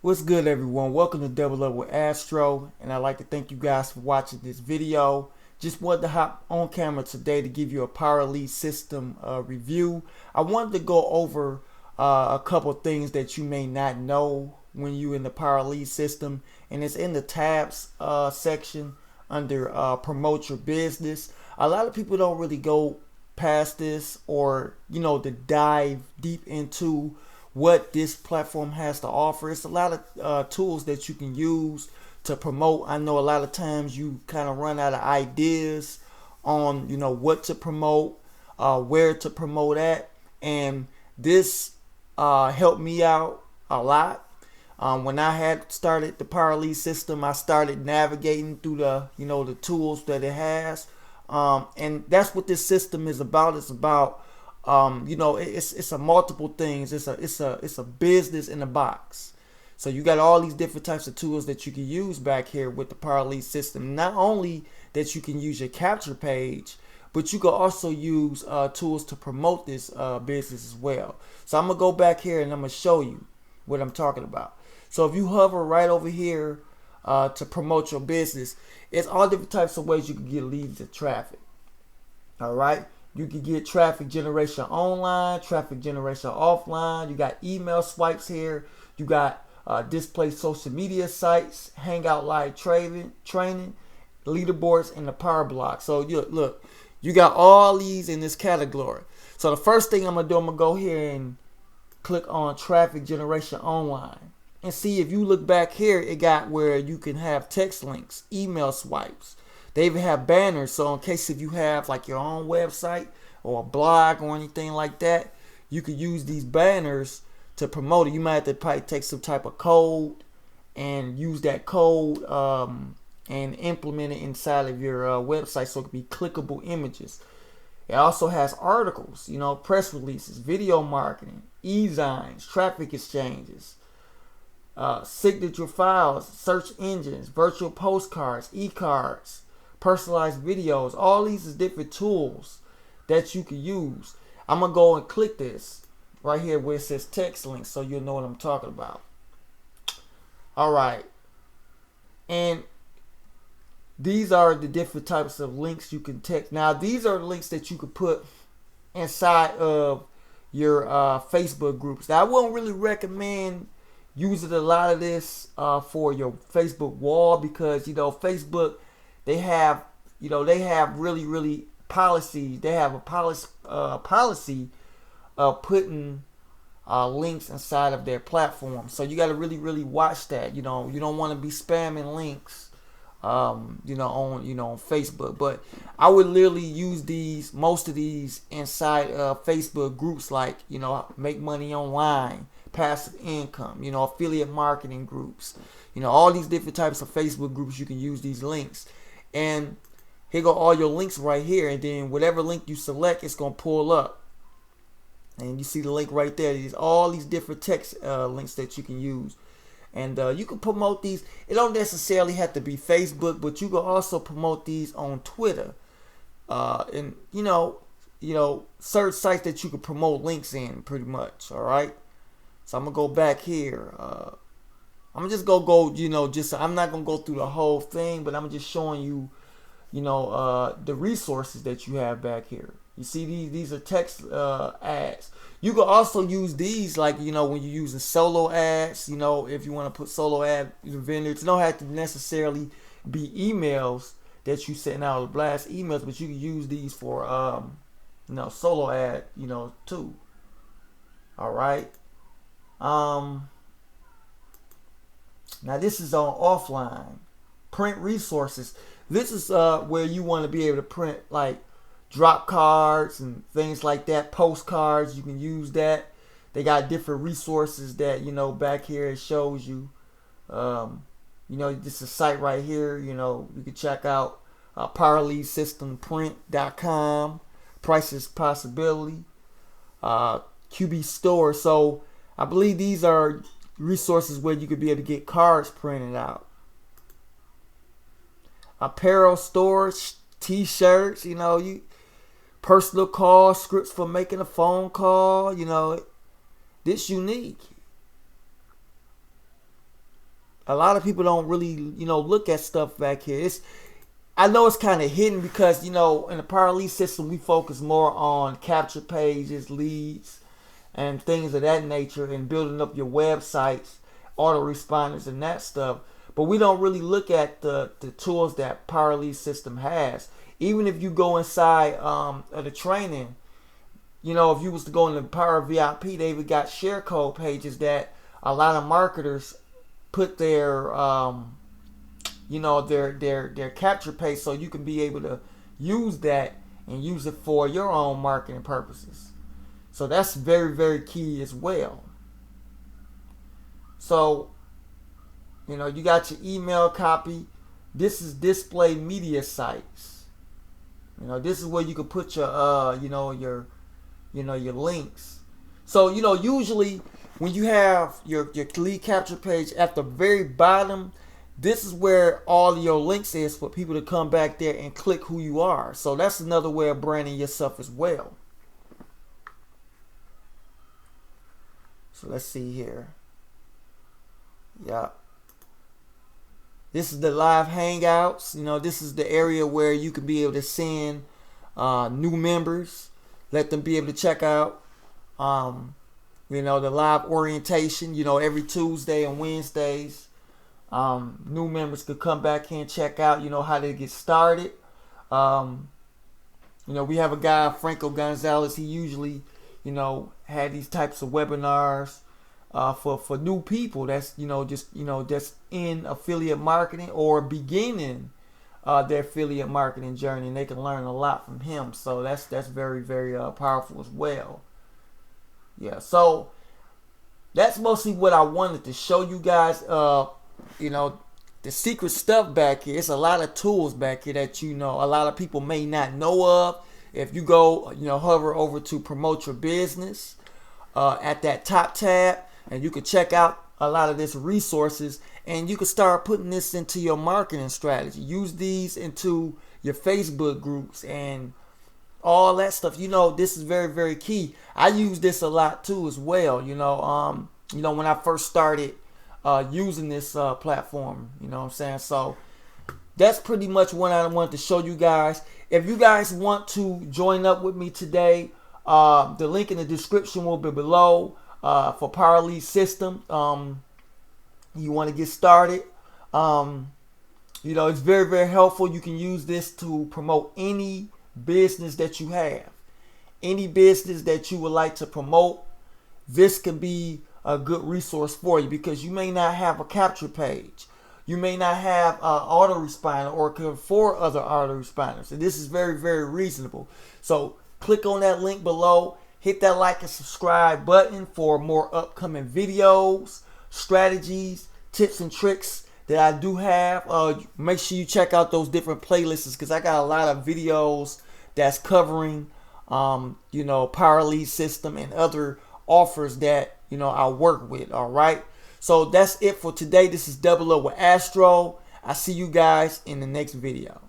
What's good, everyone? Welcome to Double Up with Astro, and I'd like to thank you guys for watching this video. Just wanted to hop on camera today to give you a Power Lead system review. I wanted to go over a couple things that you may not know when you're in the Power Lead system, and it's in the tabs section under Promote Your Business. A lot of people don't really go past this or to dive deep into what this platform has to offer. It's a lot of tools that you can use to promote. I know a lot of times you kind of run out of ideas on what to promote, where to promote at, and this helped me out a lot. When I had started the Power Lead system, I started navigating through the tools that it has, and that's what this system is about. It's about it's a multiple things. It's a business in a box. So you got all these different types of tools that you can use back here with the Power Lead system. Not only that you can use your capture page, but you can also use tools to promote this business as well. So I'm gonna go back here and I'm gonna show you what I'm talking about. So if you hover right over here to promote your business, it's all different types of ways you can get leads and traffic. All right. You can get traffic generation online, traffic generation offline. You got email swipes here. You got display social media sites, Hangout live training, leaderboards, and the power block. So look, you got all these in this category. So the first thing I'm gonna go here and click on traffic generation online, and see if you look back here, it got where you can have text links, email swipes. They even have banners, so in case if you have like your own website or a blog or anything like that, you could use these banners to promote it. You might have to probably take some type of code and use that code and implement it inside of your website so it can be clickable images. It also has articles, press releases, video marketing, e-signs, traffic exchanges, signature files, search engines, virtual postcards, e-cards, personalized videos. All these is different tools that you can use. I'm gonna go and click this right here where it says text links so you'll know what I'm talking about. All right, and these are the different types of links you can text. Now these are links that you could put inside of your Facebook groups. Now I won't really recommend using a lot of this for your Facebook wall, because Facebook, they have really policies. They have a policy of putting links inside of their platform. So you got to really watch that. You don't want to be spamming links on Facebook. But I would literally use most of these inside Facebook groups, like make money online, passive income, affiliate marketing groups, all these different types of Facebook groups. You can use these links, and here go all your links right here, and then whatever link you select, it's gonna pull up, and you see the link right there. There's all these different text links that you can use, and you can promote these. It don't necessarily have to be Facebook, but you can also promote these on Twitter, and certain sites that you can promote links in, pretty much. All right, so I'm gonna go back here. I'm just gonna go, I'm not gonna go through the whole thing, but I'm just showing you, the resources that you have back here. You see these are text ads. You can also use these, like when you're using solo ads. If you want to put solo ad vendors, it don't have to necessarily be emails that you send out, blast emails, but you can use these for solo ad, too. All right. Now this is on offline. Print resources. This is where you want to be able to print like drop cards and things like that, postcards. You can use that. They got different resources that back here it shows you. This is a site right here. You can check out PowerLeadSystemPrint.com, Prices Possibility, QB Store. So I believe these are resources where you could be able to get cards printed out. Apparel stores, t-shirts, personal call, scripts for making a phone call, this unique. A lot of people don't really, look at stuff back here. I know it's kind of hidden because, in the power lead system, we focus more on capture pages, leads, and things of that nature, and building up your websites, autoresponders, and that stuff. But we don't really look at the tools that power lead system has. Even if you go inside of the training, if you was to go into Power VIP, they even got share code pages that a lot of marketers put their their capture page, so you can be able to use that and use it for your own marketing purposes. So that's very, very key as well. So, you got your email copy. This is display media sites. This is where you can put your your links. So, usually when you have your lead capture page at the very bottom, this is where all your links is for people to come back there and click who you are. So that's another way of branding yourself as well. So let's see here. Yeah. This is the live Hangouts. This is the area where you can be able to send new members, let them be able to check out the live orientation, every Tuesday and Wednesdays. New members could come back here and check out, how to get started. We have a guy, Franco Gonzalez. He usually, had these types of webinars for new people that's, just in affiliate marketing or beginning their affiliate marketing journey, and they can learn a lot from him. So that's very, very powerful as well. Yeah, so that's mostly what I wanted to show you guys. The secret stuff back here. It's a lot of tools back here that a lot of people may not know of. If you go, hover over to promote your business at that top tab, and you can check out a lot of this resources, and you can start putting this into your marketing strategy. Use these into your Facebook groups and all that stuff. This is very, very key. I use this a lot too as well. When I first started using this platform, what I'm saying? So that's pretty much what I wanted to show you guys. If you guys want to join up with me today, the link in the description will be below for Power Lead System. You want to get started. It's very, very helpful. You can use this to promote any business that you have. Any business that you would like to promote, this can be a good resource for you, because you may not have a capture page. You may not have an autoresponder or can afford other autoresponders. And this is very, very reasonable. So click on that link below. Hit that like and subscribe button for more upcoming videos, strategies, tips, and tricks that I do have. Make sure you check out those different playlists, because I got a lot of videos that's covering, Power Lead System and other offers that I work with. All right, so that's it for today. This is Double Up with Astro. I see you guys in the next video.